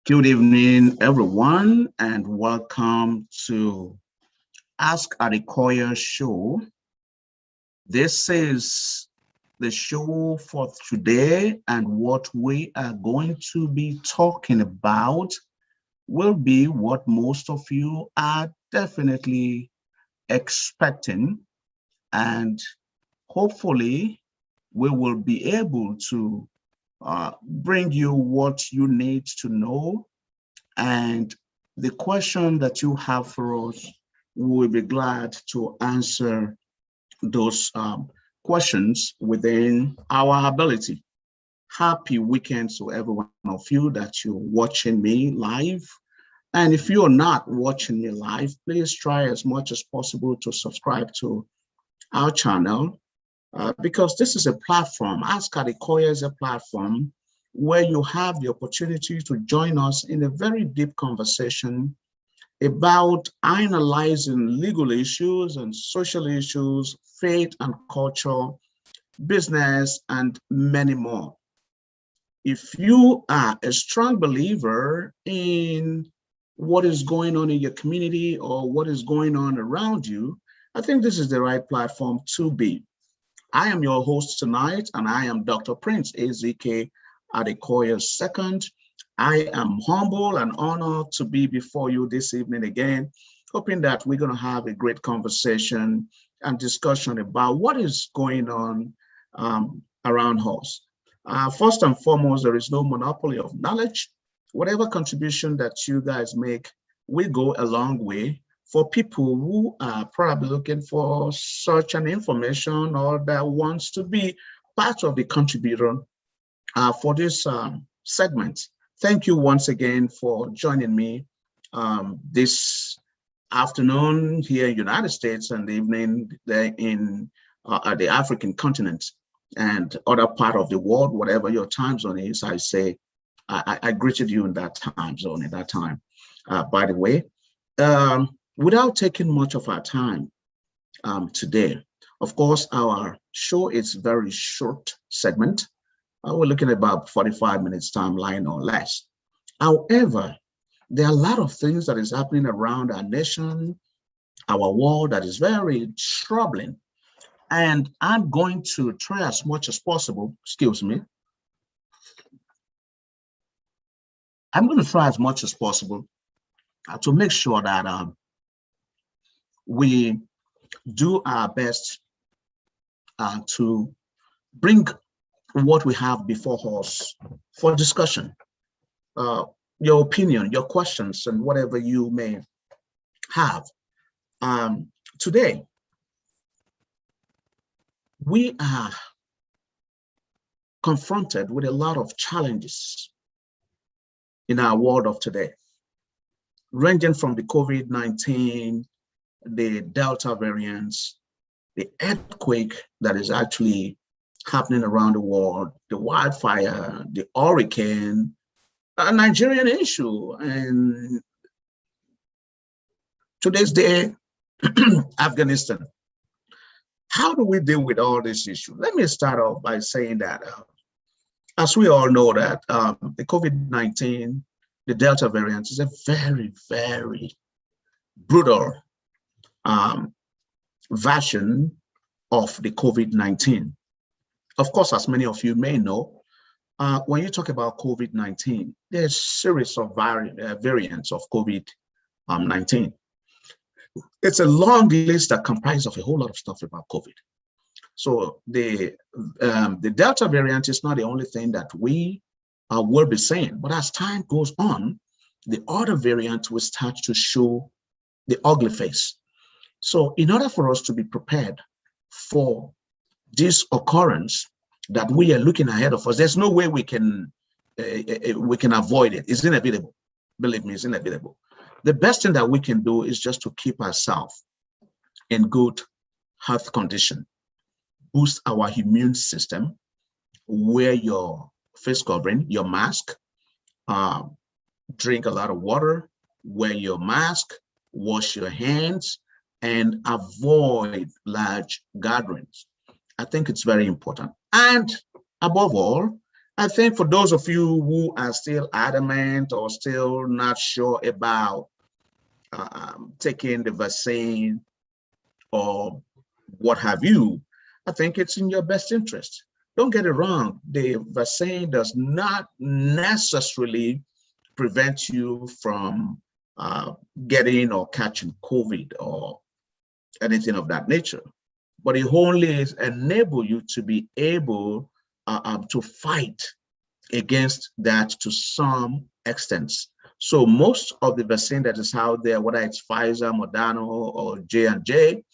Good evening, everyone, and welcome to Ask Adekoya show. This is the show for today, and what we are going to be talking about will be what most of you are definitely expecting, and hopefully, we will be able to bring you what you need to know. And the question that you have for us, we will be glad to answer those questions within our ability. Happy weekend to every one of you that you're watching me live. And if you're not watching me live, please try as much as possible to subscribe to our channel because this is a platform. Ask Adekoya is a platform where you have the opportunity to join us in a very deep conversation about analyzing legal issues and social issues, faith and culture, business, and many more. If you are a strong believer in what is going on in your community or what is going on around you, I think this is the right platform to be. I am your host tonight, and I am Dr. Prince A.Z.K. Adekoya II. I am humble and honored to be before you this evening again, hoping that we're going to have a great conversation and discussion about what is going on around us. First and foremost, there is no monopoly of knowledge. Whatever contribution that you guys make will go a long way for people who are probably looking for such an information or that wants to be part of the contributor for this segment. Thank you once again for joining me this afternoon here in the United States and the evening there in the African continent and other part of the world, whatever your time zone is. I say, I greeted you in that time zone at that time. By the way, without taking much of our time today, of course, our show is very short segment. We're looking at about 45 minutes timeline or less. However, there are a lot of things that is happening around our nation, our world that is very troubling. And I'm going to try as much as possible, excuse me. I'm going to try as much as possible to make sure that we do our best to bring what we have before us for discussion. Your opinion, your questions, and whatever you may have. Today, we are confronted with a lot of challenges in our world of today, ranging from the COVID-19, the Delta variants, the earthquake that is actually happening around the world, the wildfire, the hurricane, a Nigerian issue, and today's day, Afghanistan. How do we deal with all these issues? Let me start off by saying that, as we all know that the COVID-19, the Delta variant is a very, very brutal version of the COVID-19. Of course, as many of you may know, when you talk about COVID-19, there's a series of variants of COVID-19. It's a long list that comprises of a whole lot of stuff about COVID. So the Delta variant is not the only thing that we will be saying, but as time goes on, the other variant will start to show the ugly face. So in order for us to be prepared for this occurrence that we are looking ahead of us, there's no way we can avoid it. It's inevitable. Believe me, it's inevitable. The best thing that we can do is just to keep ourselves in good health condition, boost our immune system, wear your face covering, your mask, drink a lot of water, wear your mask, wash your hands, and avoid large gatherings. I think it's very important. And above all, I think for those of you who are still adamant or still not sure about taking the vaccine or what have you, I think it's in your best interest. Don't get it wrong. The vaccine does not necessarily prevent you from getting or catching COVID or anything of that nature, but it only enable you to be able to fight against that to some extent. So most of the vaccine that is out there, whether it's Pfizer, Moderna, or J&J,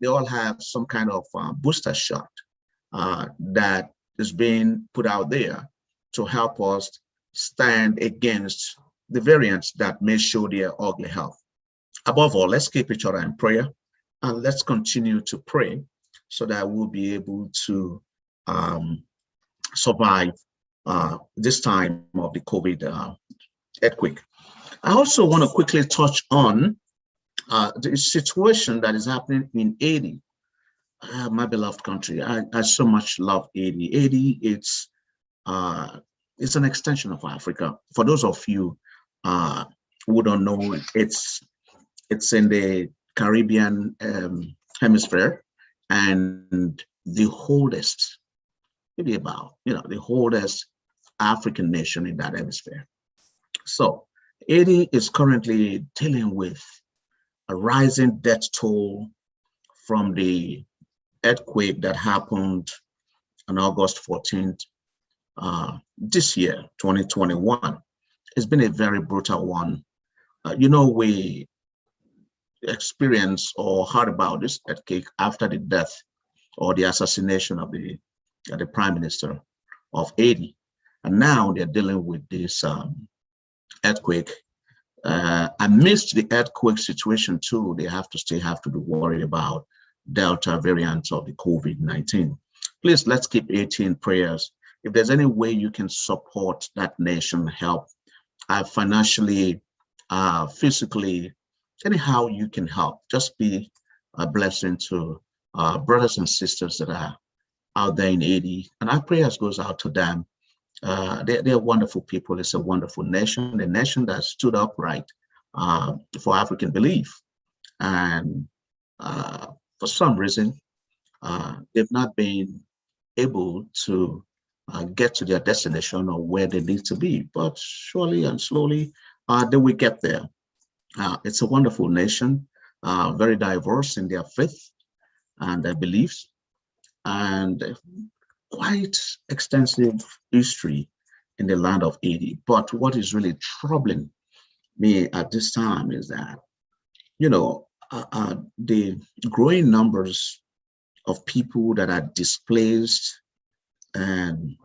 they all have some kind of booster shot that is being put out there to help us stand against the variants that may show their ugly health. Above all, let's keep each other in prayer, and let's continue to pray so that we'll be able to survive this time of the COVID earthquake. I also want to quickly touch on the situation that is happening in Haiti, my beloved country. I so much love Haiti. Haiti, it's an extension of Africa. For those of you who don't know, it's in the Caribbean hemisphere, and the oldest, maybe about, the oldest African nation in that hemisphere. So Haiti is currently dealing with a rising death toll from the earthquake that happened on August 14th this year, 2021. It's been a very brutal one. We experienced or heard about this earthquake after the death or the assassination of the prime minister of Haiti. And now they're dealing with this earthquake. Amidst the earthquake situation too, they still have to be worried about Delta variants of the COVID-19. Please, let's keep Haiti in prayers. If there's any way you can support that nation, help financially, physically, anyhow you can help. Just be a blessing to brothers and sisters that are out there in Haiti. And our prayers goes out to them. They're wonderful people. It's a wonderful nation, a nation that stood upright for African belief. And for some reason, they've not been able to get to their destination or where they need to be. But surely and slowly, they will get there. It's a wonderful nation, very diverse in their faith and their beliefs, and quite extensive history in the land of Haiti. But what is really troubling me at this time is that, the growing numbers of people that are displaced and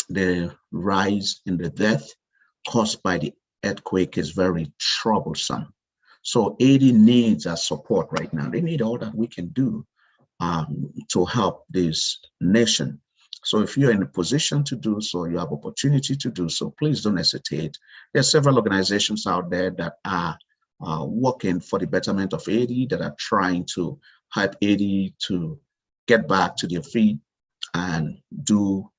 the rise in the death caused by the earthquake is very troublesome. So Haiti needs our support right now. They need all that we can do to help this nation. So if you're in a position to do so, you have opportunity to do so, please don't hesitate. There are several organizations out there that are working for the betterment of Haiti, that are trying to help Haiti to get back to their feet and do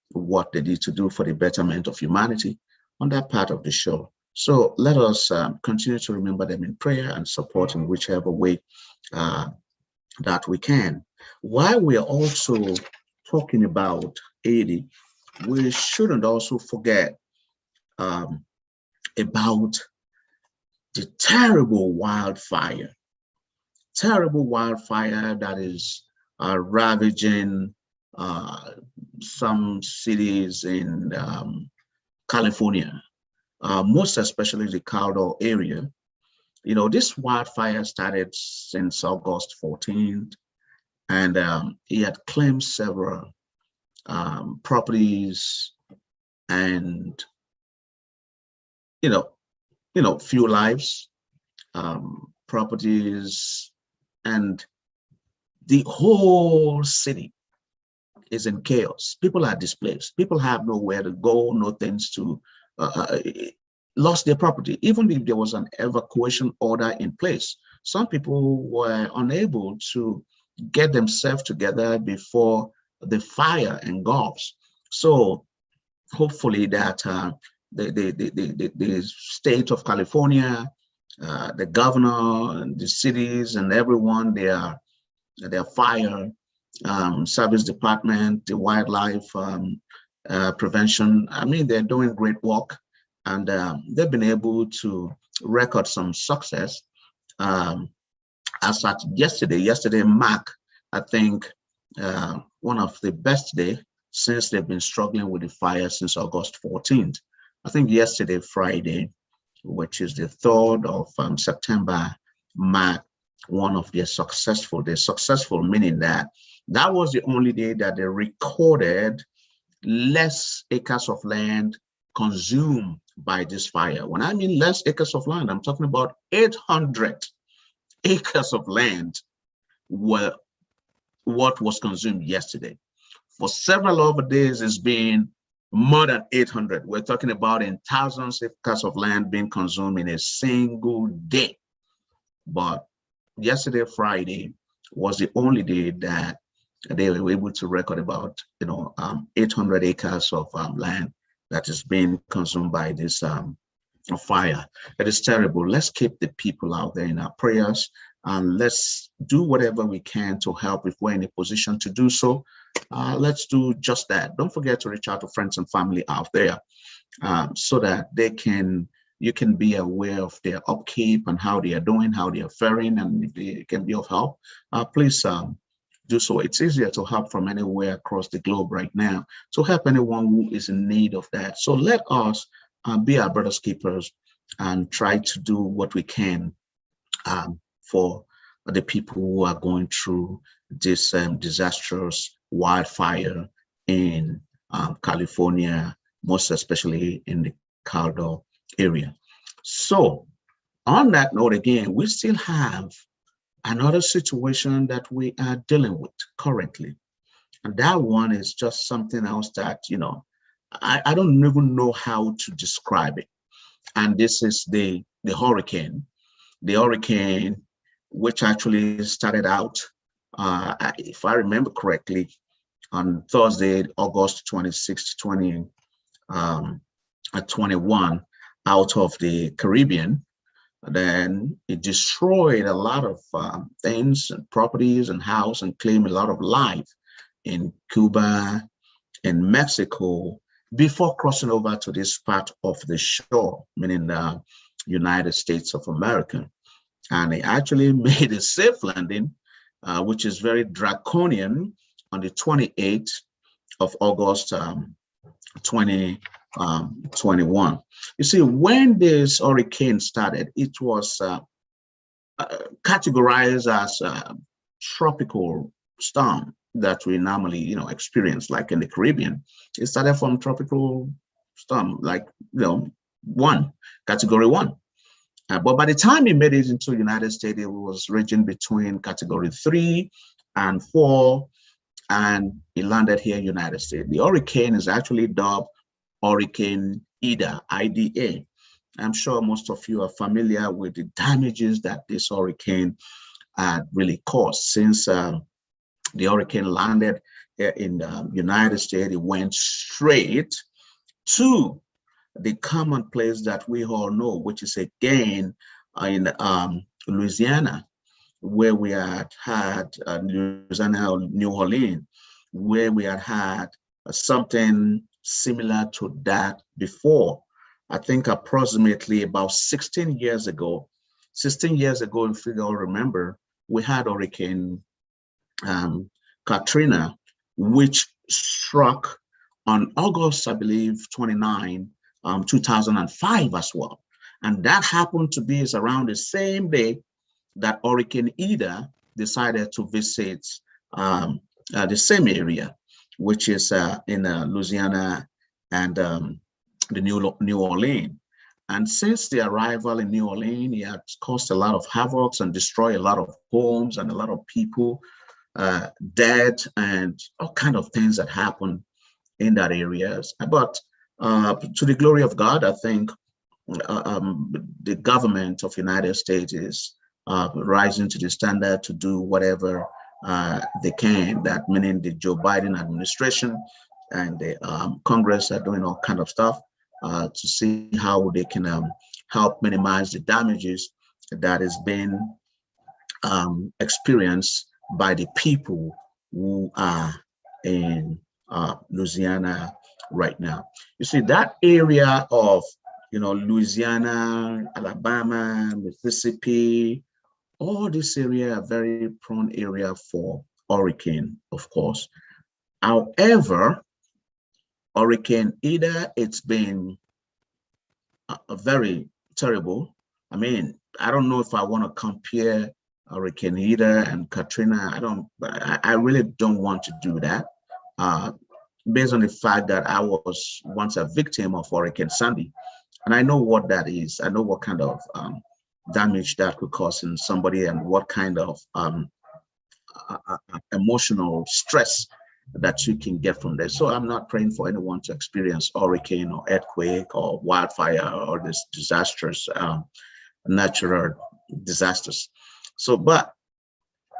what they need to do for the betterment of humanity on that part of the show. So let us continue to remember them in prayer and support in whichever way that we can. While we are also talking about Haiti, we shouldn't also forget about the terrible wildfire that is ravaging some cities in California, most especially the Caldwell area. This wildfire started since August 14th, and he had claimed several properties and, few lives, properties, and the whole city is in chaos. People are displaced. People have nowhere to go, no things to, lost their property. Even if there was an evacuation order in place, some people were unable to get themselves together before the fire engulfs. So hopefully that the state of California, the governor, and the cities, and everyone, their fire service department, the wildlife prevention. I mean, they're doing great work, and they've been able to record some success. As at yesterday marked, I think, one of the best day since they've been struggling with the fire since August 14th. I think yesterday, Friday, which is the 3rd of September, marked one of their successful. They're successful, meaning that that was the only day that they recorded less acres of land consumed by this fire. When I mean less acres of land, I'm talking about 800 acres of land were what was consumed yesterday. For several other days, it's been more than 800. We're talking about in thousands of acres of land being consumed in a single day. But yesterday, Friday, was the only day that they were able to record about 800 acres of land that is being consumed by this fire. It is terrible. Let's keep the people out there in our prayers, and let's do whatever we can to help if we're in a position to do so. Let's do just that. Don't forget to reach out to friends and family out there, so that you can be aware of their upkeep and how they are doing, how they are faring, and if they can be of help, please do so. It's easier to help from anywhere across the globe right now, to help anyone who is in need of that. So let us be our brother's keepers and try to do what we can for the people who are going through this disastrous wildfire in California, most especially in the Caldo area. So on that note, again, we still have another situation that we are dealing with currently. And that one is just something else that, I don't even know how to describe it. And this is the hurricane. The hurricane, which actually started out, if I remember correctly, on Thursday, August 26, 2021, out of the Caribbean. Then it destroyed a lot of things and properties and house, and claimed a lot of life in Cuba, in Mexico, before crossing over to this part of the shore, meaning the United States of America. And it actually made a safe landing, which is very draconian, on the 28th of August, 2021. You see, when this hurricane started, it was categorized as a tropical storm that we normally, experience, like in the Caribbean. It started from tropical storm, like, category 1. But by the time it made it into the United States, it was ranging between category 3 and 4, and it landed here in the United States. The hurricane is actually dubbed Hurricane Ida, IDA. I'm sure most of you are familiar with the damages that this hurricane really caused. Since the hurricane landed in the United States, it went straight to the common place that we all know, which is again in Louisiana, where we had Louisiana, New Orleans, where we had something similar to that before. I think approximately about 16 years ago, if you all remember, we had Hurricane Katrina, which struck on August, I believe, 29, 2005 as well. And that happened to be around the same day that Hurricane Ida decided to visit the same area, which is in Louisiana and the New Orleans. And since the arrival in New Orleans, it had caused a lot of havoc and destroyed a lot of homes and a lot of people dead, and all kind of things that happened in that area. But to the glory of God, I think the government of the United States is rising to the standard to do whatever they can. That meaning the Joe Biden administration and the Congress are doing all kind of stuff to see how they can help minimize the damages that is being experienced by the people who are in Louisiana right now. You see, that area of, Louisiana, Alabama, Mississippi, all this area are very prone area for hurricane, of course. However, Hurricane Ida, it's been a very terrible. I mean, I don't know if I want to compare Hurricane Ida and Katrina. I really don't want to do that. Based on the fact that I was once a victim of Hurricane Sandy, and I know what that is. I know what kind of damage that could cause in somebody and what kind of emotional stress that you can get from there. So I'm not praying for anyone to experience hurricane or earthquake or wildfire or this disastrous natural disasters. So, but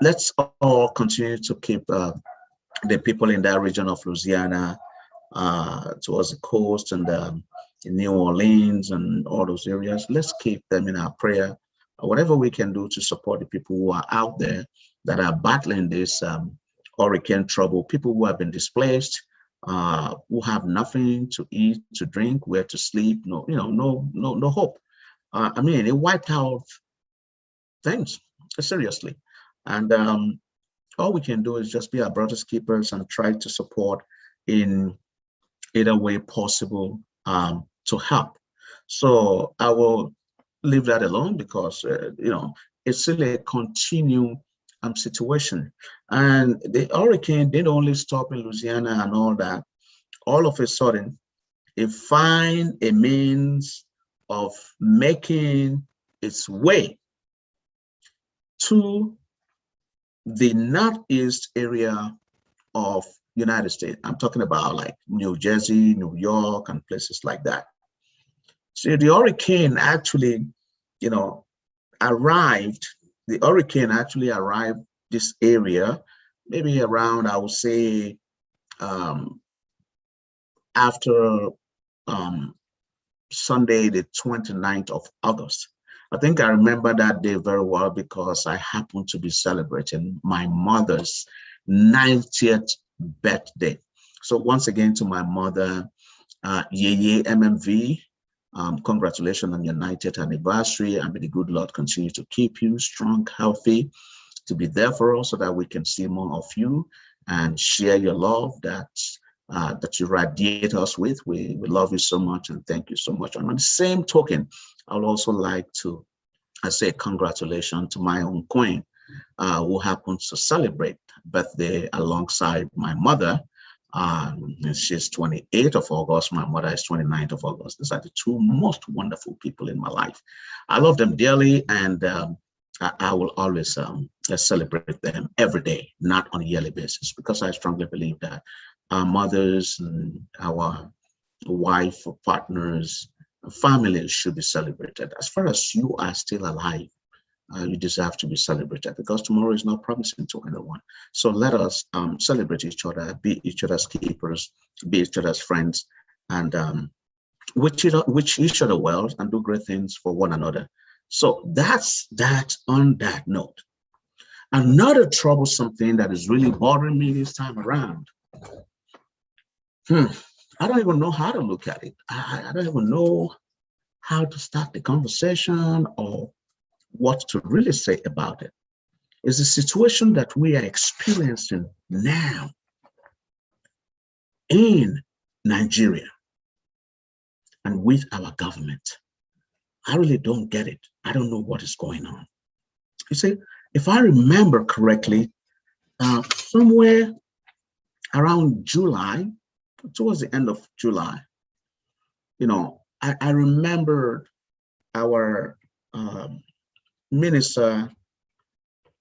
let's all continue to keep the people in that region of Louisiana towards the coast and in New Orleans and all those areas. Let's keep them in our prayer. Whatever we can do to support the people who are out there that are battling this hurricane trouble, people who have been displaced, who have nothing to eat, to drink, where to sleep, no hope. I mean, it wiped out things seriously, and all we can do is just be our brothers keepers and try to support in either way possible to help. So I will leave that alone because it's still a continuing situation, and the hurricane didn't only stop in Louisiana and all that. All of a sudden, it find a means of making its way to the northeast area of United States. I'm talking about like New Jersey, New York, and places like that. So the hurricane actually, arrived. The hurricane actually arrived this area maybe around, I would say, after Sunday, the 29th of August. I think I remember that day very well because I happened to be celebrating my mother's 90th birthday. So once again to my mother, Yeye MMV, congratulations on your 90th anniversary, and may the good Lord continue to keep you strong, healthy, to be there for us so that we can see more of you and share your love that you radiate us with. We love you so much and thank you so much. And on the same token, I would also like to say congratulations to my own queen, who happens to celebrate birthday alongside my mother. She's 28th of August. My mother is 29th of August. These are the two most wonderful people in my life. I love them dearly, and I will always celebrate them every day, not on a yearly basis, because I strongly believe that our mothers and our wife, partners, families should be celebrated. As far as you are still alive, you deserve to be celebrated because tomorrow is not promising to anyone. So let us celebrate each other, be each other's keepers, be each other's friends, and wish each other well and do great things for one another. So that's that on that note. Another troublesome thing that is really bothering me this time around. I don't even know how to look at it. I don't even know how to start the conversation or what to really say about it. Is the situation that we are experiencing now in Nigeria and with our government. I really don't get it. I don't know what is going on. You see, if I remember correctly, somewhere around July, towards the end of July, I remember our Minister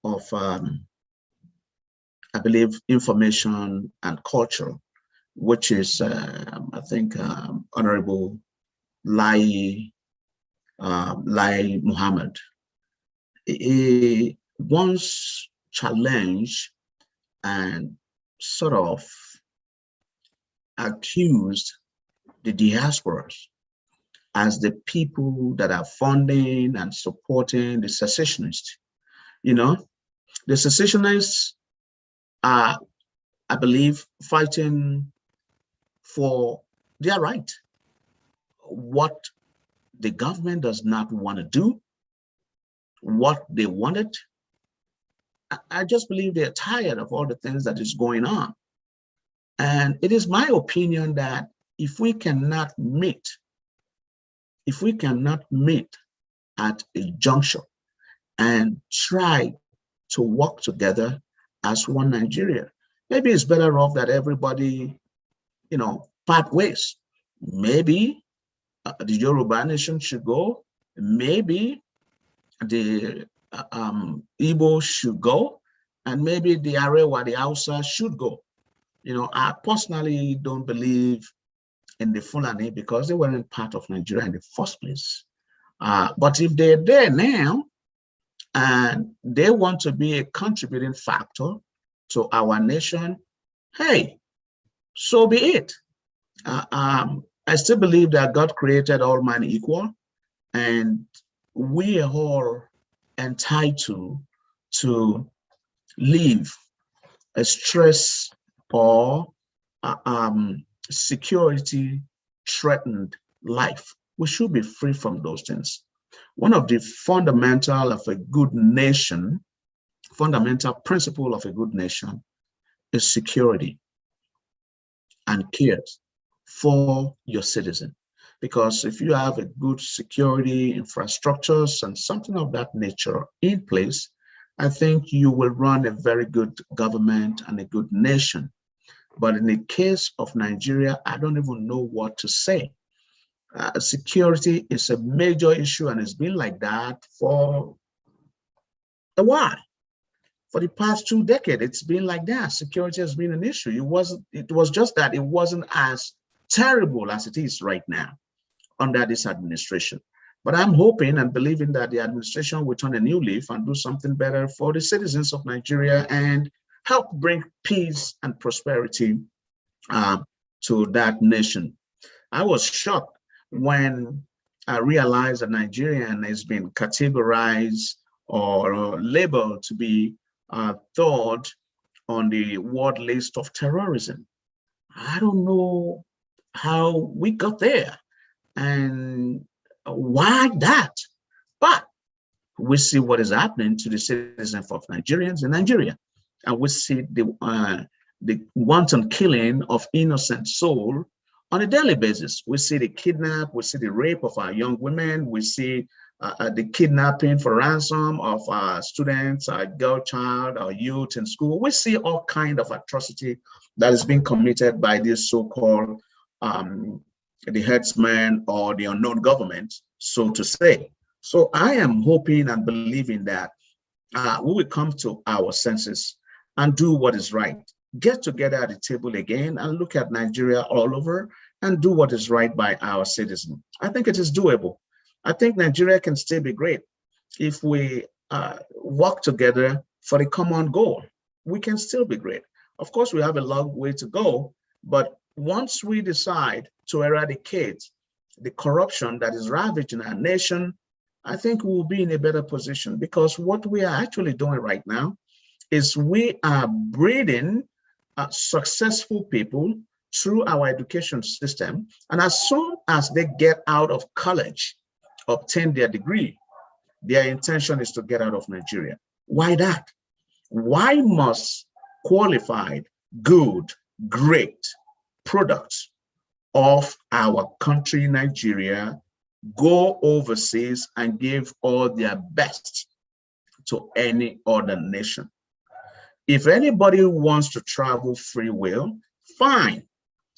of, I believe, Information and Culture, which is, I think, Honorable Lai Muhammad. He once challenged and sort of accused the diasporas as the people that are funding and supporting the secessionists. You know, the secessionists are, I believe, fighting for their right. What the government does not want to do, what they wanted. I just believe they're tired of all the things that is going on. And it is my opinion that if we cannot meet at a juncture and try to work together as one Nigeria, maybe it's better off that everybody, part ways. Maybe the Yoruba nation should go. Maybe the Igbo should go, and maybe the Arewa, the Hausa should go. I personally don't believe in the Fulani because they weren't part of Nigeria in the first place. But if they're there now and they want to be a contributing factor to our nation, hey, so be it. I still believe that God created all men equal, and we are all entitled to live a stress or security threatened life. We should be free from those things. One of the fundamental principle of a good nation is security and care for your citizen. Because if you have a good security infrastructures and something of that nature in place, I think you will run a very good government and a good nation. But in the case of Nigeria, I don't even know what to say. Security is a major issue, and it's been like that for a while. For the past 2 decades, it's been like that. Security has been an issue. It was just that it wasn't as terrible as it is right now under this administration. But I'm hoping and believing that the administration will turn a new leaf and do something better for the citizens of Nigeria and help bring peace and prosperity to that nation. I was shocked when I realized that Nigerian has been categorized or labeled to be third on the world list of terrorism. I don't know how we got there and why that, but we see what is happening to the citizens of Nigerians in Nigeria, and we see the wanton killing of innocent soul on a daily basis. We see the kidnap, we see the rape of our young women, we see the kidnapping for ransom of our students, our girl child, our youth in school. We see all kind of atrocity that is being committed by this so-called the headsman or the unknown government, so to say. So I am hoping and believing that we will come to our senses and do what is right. Get together at the table again and look at Nigeria all over and do what is right by our citizens. I think it is doable. I think Nigeria can still be great if we work together for the common goal. We can still be great. Of course, we have a long way to go, but once we decide to eradicate the corruption that is ravaging our nation, I think we will be in a better position, because what we are actually doing right now is we are breeding successful people through our education system. And as soon as they get out of college, obtain their degree, their intention is to get out of Nigeria. Why that? Why must qualified, good, great products of our country, Nigeria, go overseas and give all their best to any other nation? If anybody wants to travel free will, fine.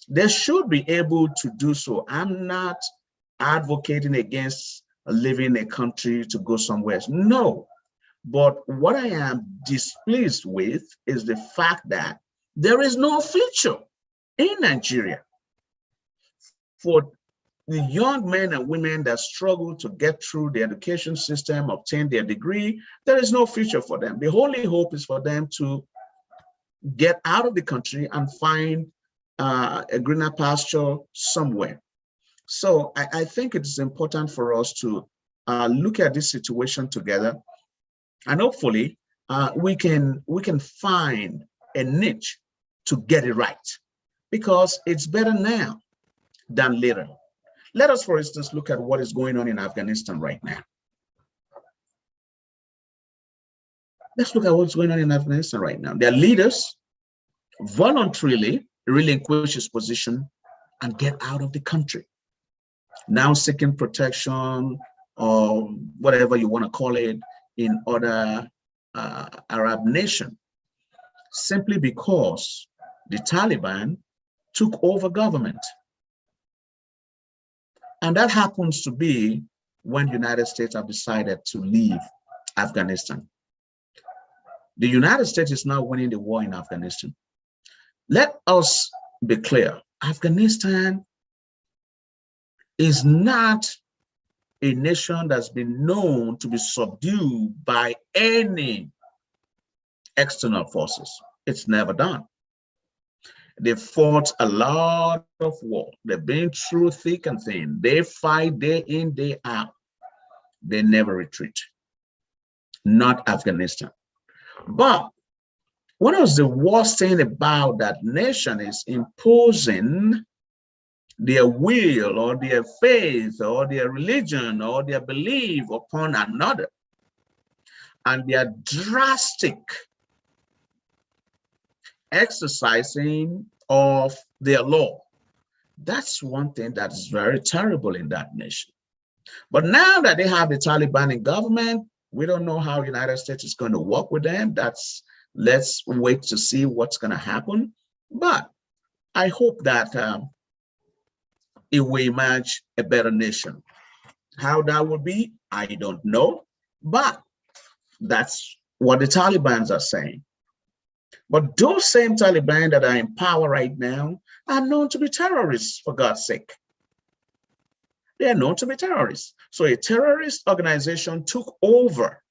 They should be able to do so. I'm not advocating against leaving a country to go somewhere else. No. But what I am displeased with is the fact that there is no future in Nigeria for the young men and women that struggle to get through the education system, obtain their degree. There is no future for them. The only hope is for them to get out of the country and find a greener pasture somewhere. So I think it is important for us to look at this situation together, and hopefully we can find a niche to get it right, because it's better now than later. Let us, for instance, look at what is going on in Afghanistan right now. Let's look at what's going on in Afghanistan right now. Their leaders voluntarily relinquish his position and get out of the country, now seeking protection or whatever you want to call it in other Arab nation, simply because the Taliban took over government. And that happens to be when the United States have decided to leave Afghanistan. The United States is now winning the war in Afghanistan. Let us be clear. Afghanistan is not a nation that's been known to be subdued by any external forces. It's never done. They fought a lot of war. They've been through thick and thin. They fight day in, day out. They never retreat. Not Afghanistan. But what is the worst thing about that nation is imposing their will or their faith or their religion or their belief upon another, and their drastic exercising of their law. That's one thing that is very terrible in that nation. But now that they have the Taliban in government, we don't know how the United States is going to work with them. Let's wait to see what's going to happen. But I hope that it will emerge a better nation. How that will be, I don't know. But that's what the Taliban are saying. But those same Taliban that are in power right now are known to be terrorists, for God's sake. They are known to be terrorists. So a terrorist organization took over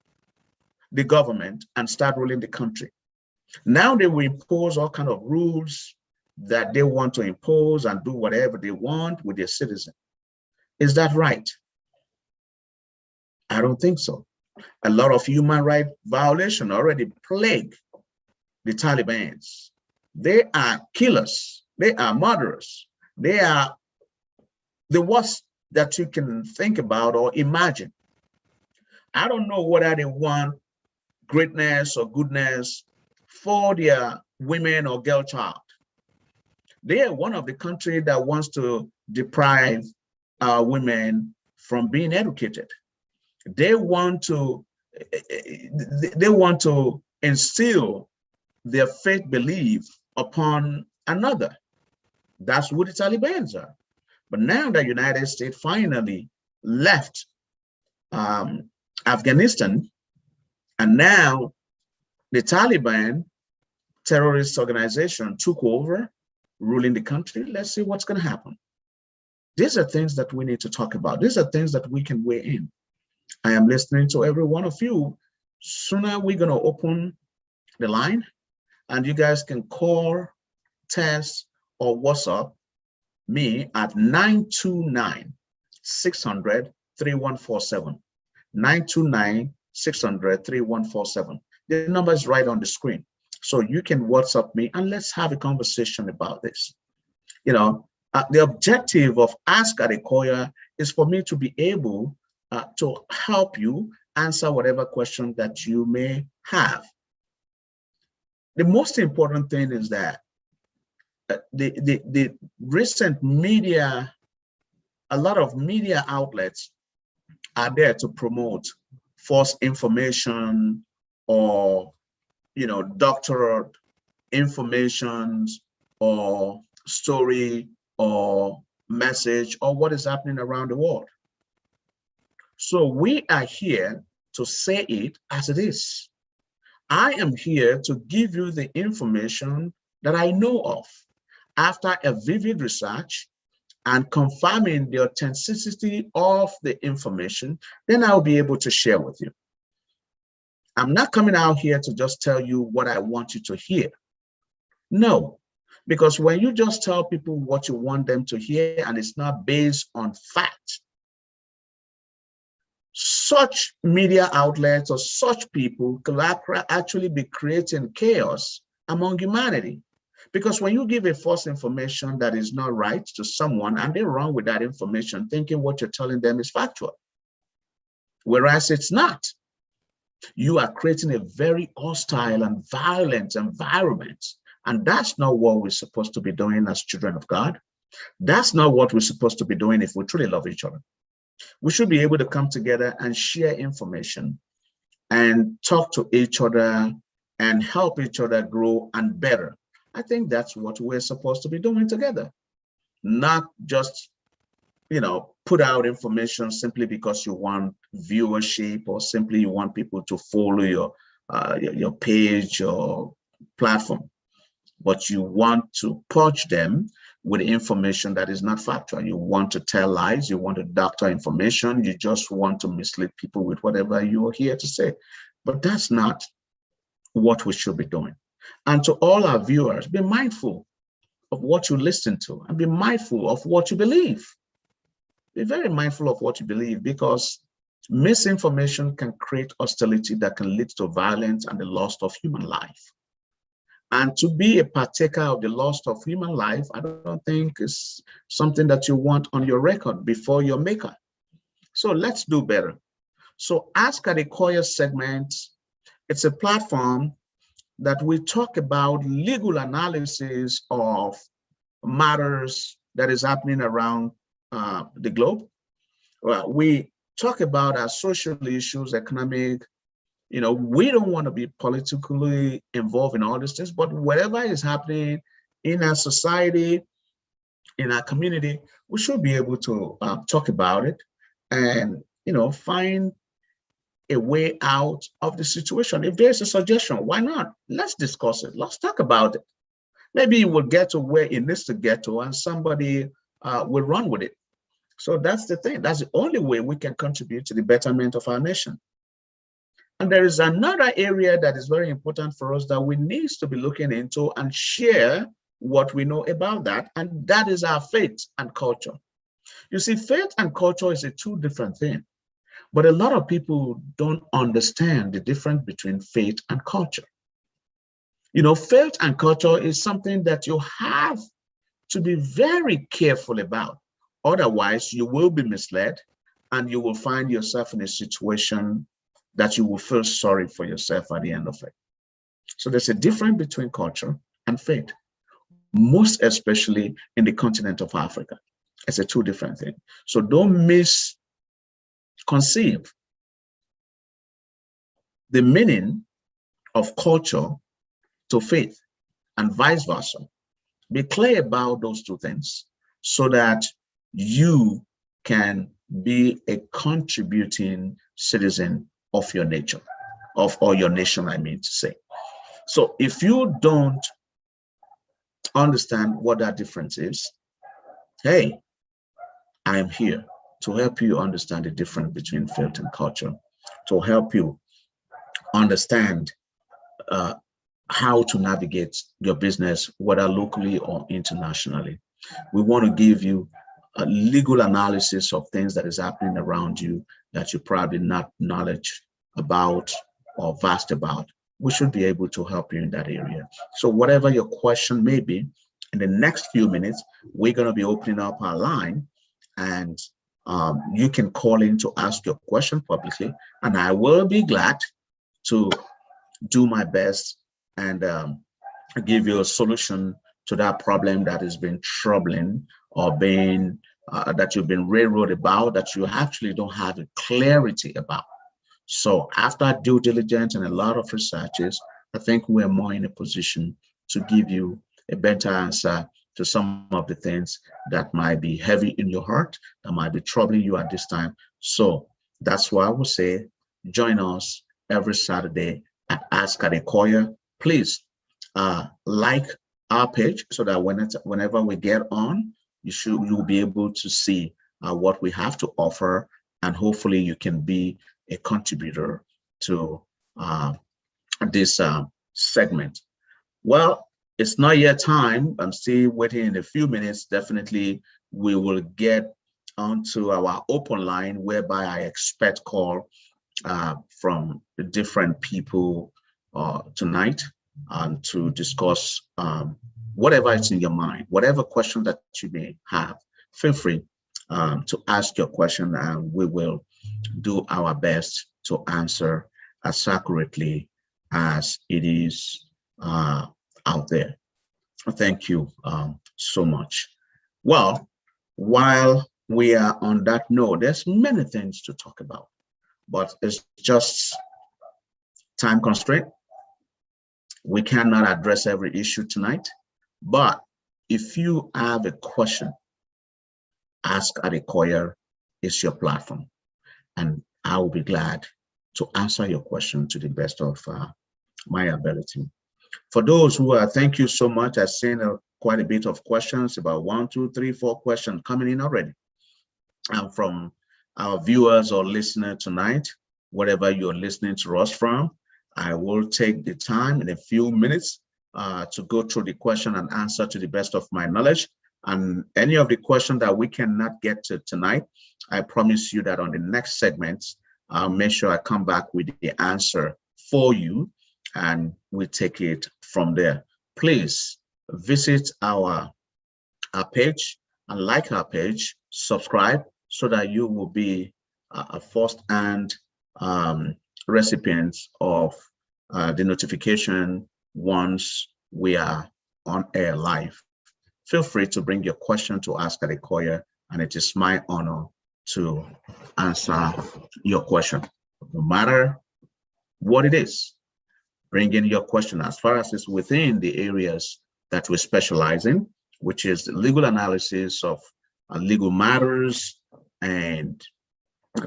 the government and started ruling the country. Now they will impose all kinds of rules that they want to impose and do whatever they want with their citizens. Is that right? I don't think so. A lot of human rights violations already plague the Taliban. They are killers. They are murderers. They are the worst that you can think about or imagine. I don't know whether they want greatness or goodness for their women or girl child. They are one of the countries that wants to deprive women from being educated. They want to instill their faith belief upon another. That's who the Taliban are. But now the United States finally left Afghanistan, and now the Taliban terrorist organization took over, ruling the country. Let's see what's going to happen. These are things that we need to talk about. These are things that we can weigh in. I am listening to every one of you. Sooner we're going to open the line, and you guys can call, text, or WhatsApp me at 929-600-3147. 929-600-3147. The number is right on the screen. So you can WhatsApp me and let's have a conversation about this. You know, the objective of Ask Adekoya is for me to be able to help you answer whatever question that you may have. The most important thing is that the recent media, a lot of media outlets are there to promote false information or, you know, doctored information or story or message or what is happening around the world. So we are here to say it as it is. I am here to give you the information that I know of after a vivid research and confirming the authenticity of the information. Then I'll be able to share with you. I'm not coming out here to just tell you what I want you to hear. No, Because when you just tell people what you want them to hear and it's not based on fact, such media outlets or such people could actually be creating chaos among humanity. Because when you give a false information that is not right to someone and they run with that information thinking what you're telling them is factual, whereas it's not, you are creating a very hostile and violent environment. And that's not what we're supposed to be doing as children of God. That's not what we're supposed to be doing if we truly love each other. We should be able to come together and share information and talk to each other and help each other grow and better. I think that's what we're supposed to be doing together, not just, put out information simply because you want viewership or simply you want people to follow your page or platform, but you want to purge them with information that is not factual. You want to tell lies, you want to doctor information, you just want to mislead people with whatever you are here to say. But that's not what we should be doing. And to all our viewers, be mindful of what you listen to and be mindful of what you believe. Be very mindful of what you believe, because misinformation can create hostility that can lead to violence and the loss of human life. And to be a partaker of the loss of human life, I don't think is something that you want on your record before your maker. So let's do better. So Ask Adekoya segment, it's a platform that we talk about legal analysis of matters that is happening around the globe. We talk about our social issues, economic. We don't want to be politically involved in all these things, but whatever is happening in our society, in our community, we should be able to talk about it and, find a way out of the situation. If there's a suggestion, why not? Let's discuss it. Let's talk about it. Maybe it will get to where it needs to get to and somebody will run with it. So that's the thing. That's the only way we can contribute to the betterment of our nation. And there is another area that is very important for us that we need to be looking into and share what we know about that, and that is our faith and culture. You see, faith and culture is a two different thing, but a lot of people don't understand the difference between faith and culture. Faith and culture is something that you have to be very careful about. Otherwise, you will be misled and you will find yourself in a situation that you will feel sorry for yourself at the end of it. So there's a difference between culture and faith, most especially in the continent of Africa. It's a two different thing. So don't misconceive the meaning of culture to faith and vice versa. Be clear about those two things so that you can be a contributing citizen of your nature, or your nation, I mean to say. So if you don't understand what that difference is, hey, I am here to help you understand the difference between faith and culture, to help you understand how to navigate your business, whether locally or internationally. We want to give you a legal analysis of things that is happening around you that you probably not knowledge about or vast about. We should be able to help you in that area. So whatever your question may be, in the next few minutes, we're going to be opening up our line, and you can call in to ask your question publicly, and I will be glad to do my best and give you a solution to that problem that has been troubling or being that you've been railroaded about, that you actually don't have a clarity about. So after due diligence and a lot of researches, I think we're more in a position to give you a better answer to some of the things that might be heavy in your heart, that might be troubling you at this time. So that's why I would say join us every Saturday at Ask Adekoya. Please like our page so that whenever we get on, you'll be able to see what we have to offer, and hopefully you can be a contributor to this segment. Well, it's not yet time. I'm still waiting in a few minutes. Definitely, we will get onto our open line whereby I expect call from different people tonight to discuss whatever is in your mind, whatever question that you may have. Feel free to ask your question, and we will do our best to answer as accurately as it is out there. Thank you so much. Well, while we are on that note, there's many things to talk about, but it's just time constraint. We cannot address every issue tonight, but if you have a question, Ask Adekoya is your platform, and I will be glad to answer your question to the best of my ability. For those who are, thank you so much. I've seen quite a bit of questions, about 1, 2, 3, 4 questions coming in already from our viewers or listeners tonight, wherever you're listening to us from. I will take the time in a few minutes to go through the question and answer to the best of my knowledge. And any of the questions that we cannot get to tonight, I promise you that on the next segments, I'll make sure I come back with the answer for you, and we take it from there. Please visit our page and like our page, subscribe, so that you will be a first-hand recipient of the notification once we are on air live. Feel free to bring your question to Ask Adekoya, and it is my honor to answer your question. No matter what it is, bring in your question as far as it's within the areas that we specialize in, which is the legal analysis of legal matters and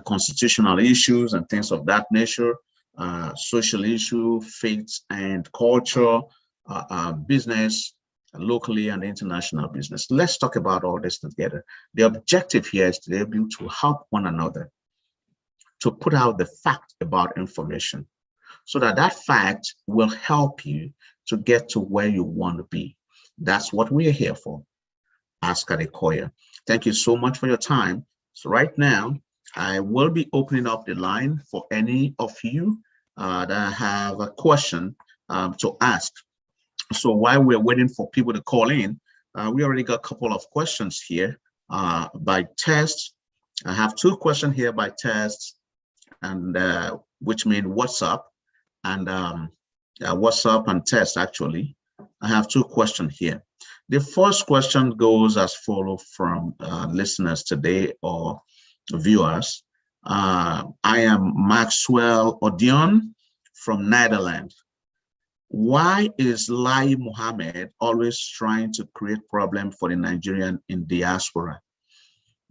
constitutional issues and things of that nature, social issue, faith and culture, business, locally and international business. Let's talk about all this together. The objective here is to be able to help one another to put out the fact about information, so that that fact will help you to get to where you want to be. That's what we are here for. Ask Adekoya. Thank you so much for your time. So right now, I will be opening up the line for any of you that have a question to ask. So while we're waiting for people to call in, we already got a couple of questions here by text. I have 2 questions here by text, and which mean WhatsApp and WhatsApp and text. Actually, I have 2 questions here. The first question goes as follows from listeners today or viewers. I am Maxwell Odion from Netherlands. Why is Lai Mohammed always trying to create problem for the Nigerian in diaspora?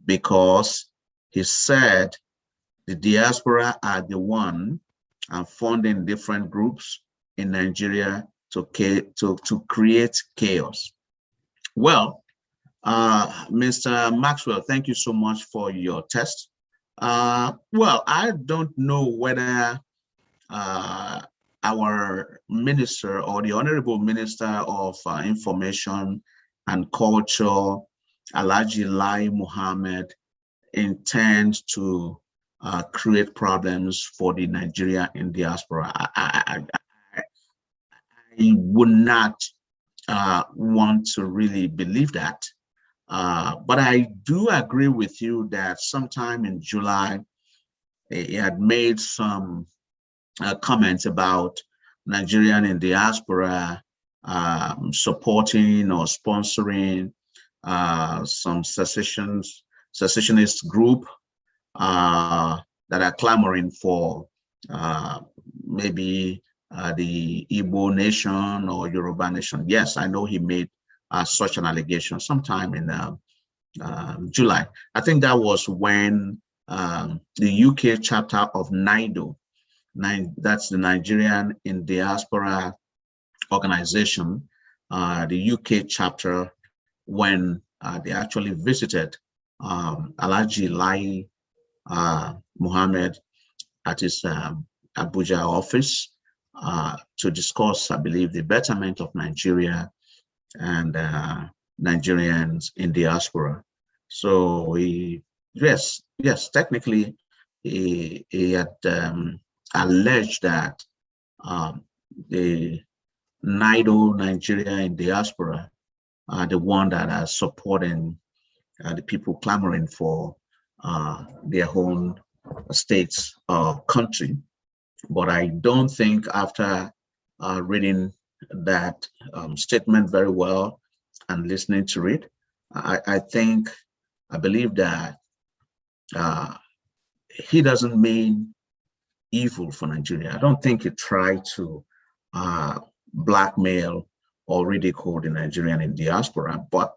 Because he said the diaspora are the one funding different groups in Nigeria to create chaos. Well, Mr. Maxwell, thank you so much for your test. Well, I don't know whether our minister or the Honorable Minister of Information and Culture, Alhaji Lai Mohammed, intends to create problems for the Nigeria in diaspora. I would not want to really believe that. But I do agree with you that sometime in July, he had made some comments about Nigerian in diaspora supporting or sponsoring some secessionist group that are clamoring for maybe the Igbo nation or Yoruba nation. Yes, I know he made such an allegation sometime in July. I think that was when the UK chapter of NIDO, that's the Nigerian in Diaspora organization, the UK chapter, when they actually visited Alhaji Lai Mohammed at his Abuja office to discuss, I believe, the betterment of Nigeria and Nigerians in diaspora. So yes, technically, he had alleged that the NIDO Nigeria in diaspora are the one that are supporting the people clamoring for their own states or country. But I don't think after reading that statement very well and listening to it, I believe that he doesn't mean evil for Nigeria. I don't think he tried to blackmail or ridicule the Nigerian in diaspora, but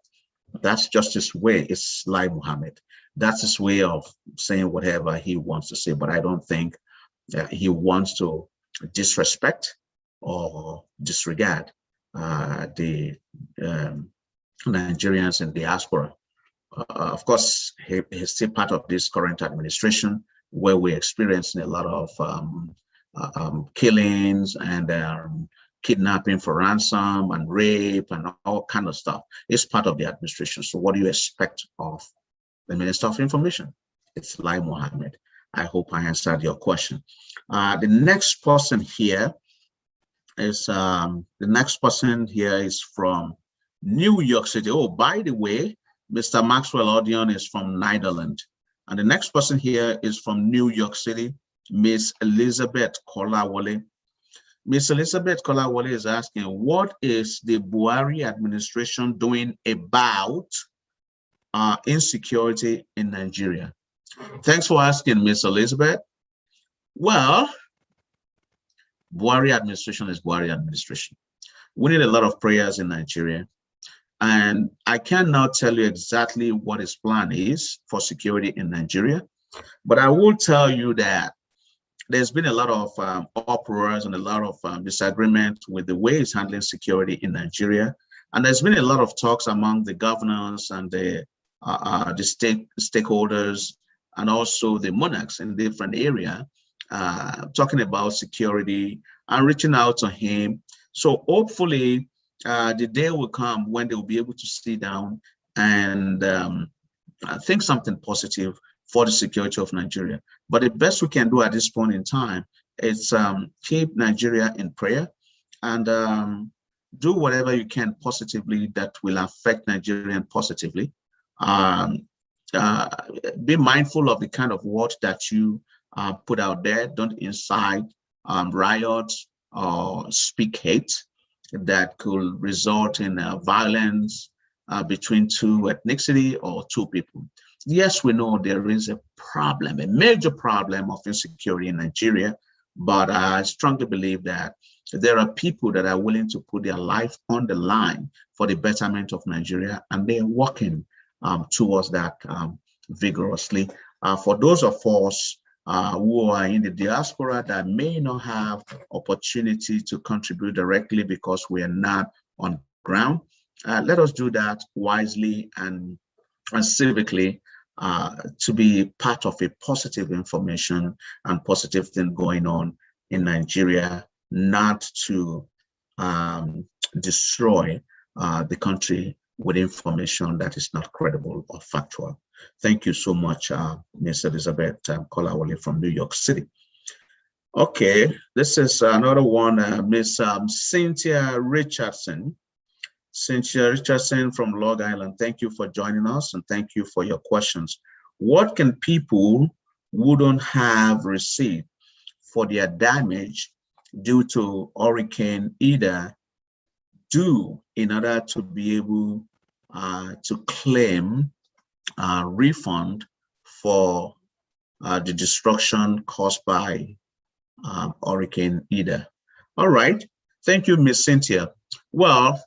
that's just his way. It's like Muhammad. That's his way of saying whatever he wants to say, but I don't think he wants to disrespect or disregard the Nigerians in diaspora. Of course, he's still part of this current administration where we're experiencing a lot of killings and kidnapping for ransom and rape and all kind of stuff. It's part of the administration. So what do you expect of the Minister of Information? It's Lai Mohammed. I hope I answered your question. The next person here is from New York City. Oh, by the way, Mr. Maxwell Odion is from Netherlands. And the next person here is from New York City, Miss Elizabeth Kolawole. Miss Elizabeth Kolawole is asking, what is the Buhari administration doing about insecurity in Nigeria? Thanks for asking, Miss Elizabeth. Well, Buhari administration is Buhari administration. We need a lot of prayers in Nigeria. And I cannot tell you exactly what his plan is for security in Nigeria, but I will tell you that there's been a lot of uproars and a lot of disagreement with the way he's handling security in Nigeria. And there's been a lot of talks among the governors and the stakeholders and also the monarchs in different areas talking about security and reaching out to him. So hopefully the day will come when they will be able to sit down and think something positive for the security of Nigeria. But the best we can do at this point in time is keep Nigeria in prayer and do whatever you can positively that will affect Nigerian positively. Be mindful of the kind of word that you put out there. Don't incite riots or speak hate that could result in violence between two ethnicity or two people. Yes, we know there is a problem, a major problem of insecurity in Nigeria, but I strongly believe that there are people that are willing to put their life on the line for the betterment of Nigeria, and they are working towards that vigorously. For those of us who are in the diaspora that may not have opportunity to contribute directly because we are not on ground, let us do that wisely and civically to be part of a positive information and positive thing going on in Nigeria, not to destroy the country with information that is not credible or factual. Thank you so much, Ms. Elizabeth Kolawole from New York City. Okay, this is another one, Ms. Cynthia Richardson. Cynthia Richardson from Long Island, thank you for joining us and thank you for your questions. What can people who don't have receipt for their damage due to Hurricane Ida do in order to be able to claim refund for the destruction caused by Hurricane Ida? All right, thank you, Miss Cynthia. Well,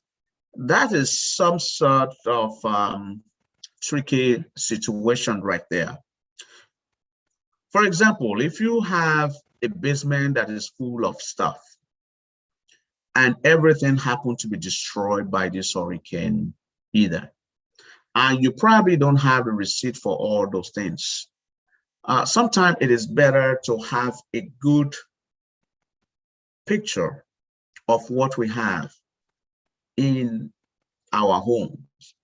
that is some sort of tricky situation right there. For example, if you have a basement that is full of stuff and everything happened to be destroyed by this hurricane Ida, and you probably don't have a receipt for all those things, sometimes it is better to have a good picture of what we have in our homes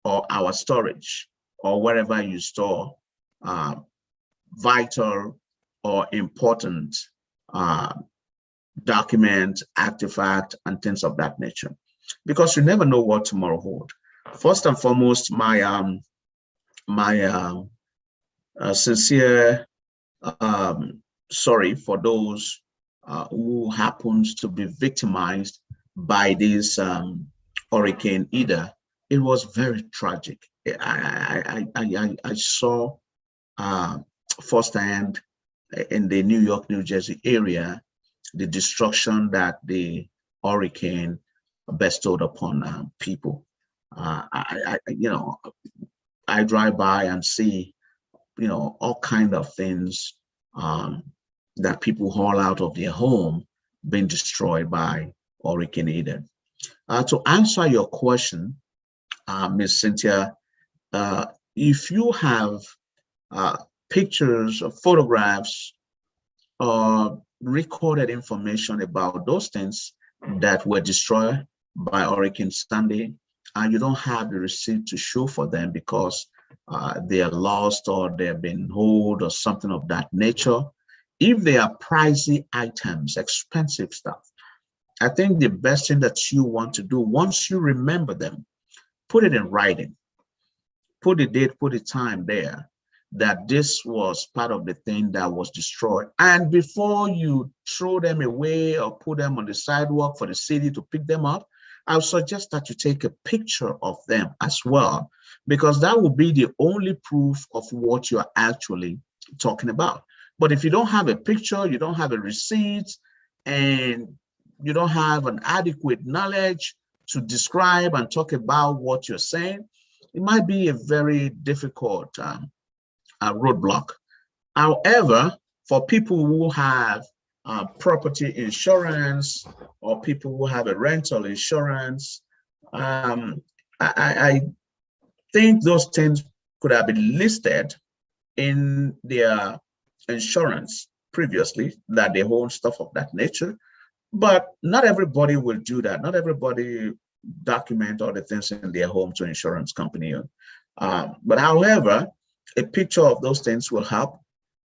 or our storage or wherever you store vital or important document, artifact, and things of that nature, because you never know what tomorrow holds. First and foremost, my sincere sorry for those who happens to be victimized by this Hurricane Ida. It was very tragic. I saw firsthand in the New York, New Jersey area the destruction that the hurricane bestowed upon people. I drive by and see, all kind of things that people haul out of their home being destroyed by Hurricane Ida. To answer your question, Ms. Cynthia, if you have pictures or photographs or recorded information about those things that were destroyed by Hurricane Sandy, and you don't have the receipt to show for them because they are lost or they've been hold or something of that nature, if they are pricey items, expensive stuff, I think the best thing that you want to do, once you remember them, put it in writing, put the date, put the time there, that this was part of the thing that was destroyed. And before you throw them away or put them on the sidewalk for the city to pick them up, I would suggest that you take a picture of them as well, because that will be the only proof of what you're actually talking about. But if you don't have a picture, you don't have a receipt, and you don't have an adequate knowledge to describe and talk about what you're saying, it might be a very difficult roadblock. However, for people who have property insurance or people who have a rental insurance, I think those things could have been listed in their insurance previously, that they own stuff of that nature. But not everybody will do that. Not everybody document all the things in their home to insurance company. But however, a picture of those things will help.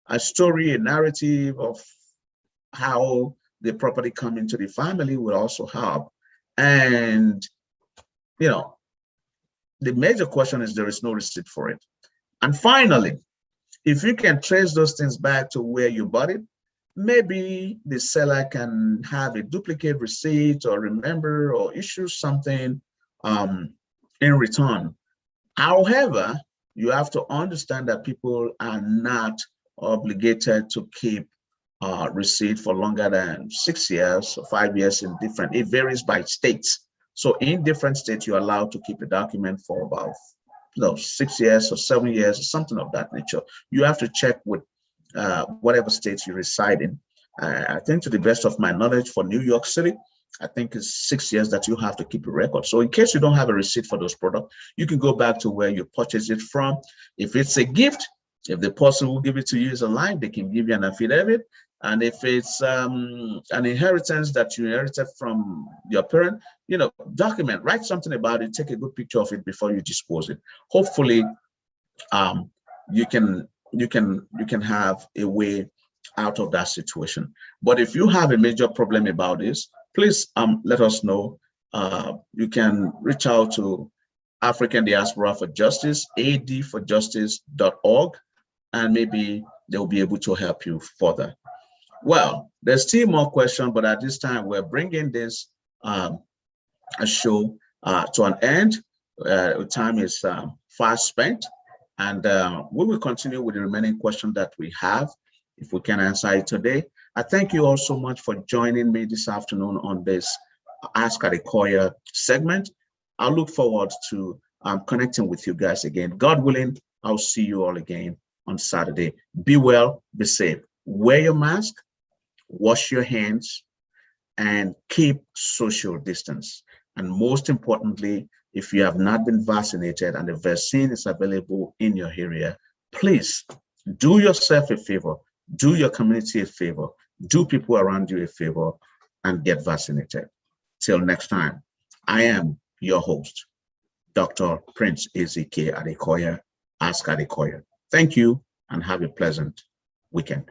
A story, a narrative of how the property come into the family will also help. And, the major question is there is no receipt for it. And finally, if you can trace those things back to where you bought it, maybe the seller can have a duplicate receipt or remember or issue something in return. However, you have to understand that people are not obligated to keep receipt for longer than 6 years or 5 years in different, it varies by states. So in different states, you're allowed to keep a document for about 6 years or 7 years or something of that nature. You have to check with whatever states you reside in. I think to the best of my knowledge for New York City, I think it's 6 years that you have to keep a record. So in case you don't have a receipt for those products, you can go back to where you purchased it from. If it's a gift, if the person who give it to you is alive, they can give you an affidavit. And if it's an inheritance that you inherited from your parent, document, write something about it, take a good picture of it before you dispose it. Hopefully, you can have a way out of that situation. But if you have a major problem about this, please let us know. You can reach out to African Diaspora for Justice, adforjustice.org, and maybe they'll be able to help you further. Well, there's still more questions, but at this time, we're bringing this show to an end. Time is fast spent, and we will continue with the remaining questions that we have, if we can answer it today. I thank you all so much for joining me this afternoon on this Ask Adekoya segment. I look forward to connecting with you guys again. God willing, I'll see you all again on Saturday. Be well, be safe. Wear your mask, wash your hands, and keep social distance. And most importantly, if you have not been vaccinated and the vaccine is available in your area, please do yourself a favor, do your community a favor, do people around you a favor, and get vaccinated. Till next time, I am your host, Dr. Prince A.Z.K. Adekoya, Ask Adekoya. Thank you and have a pleasant weekend.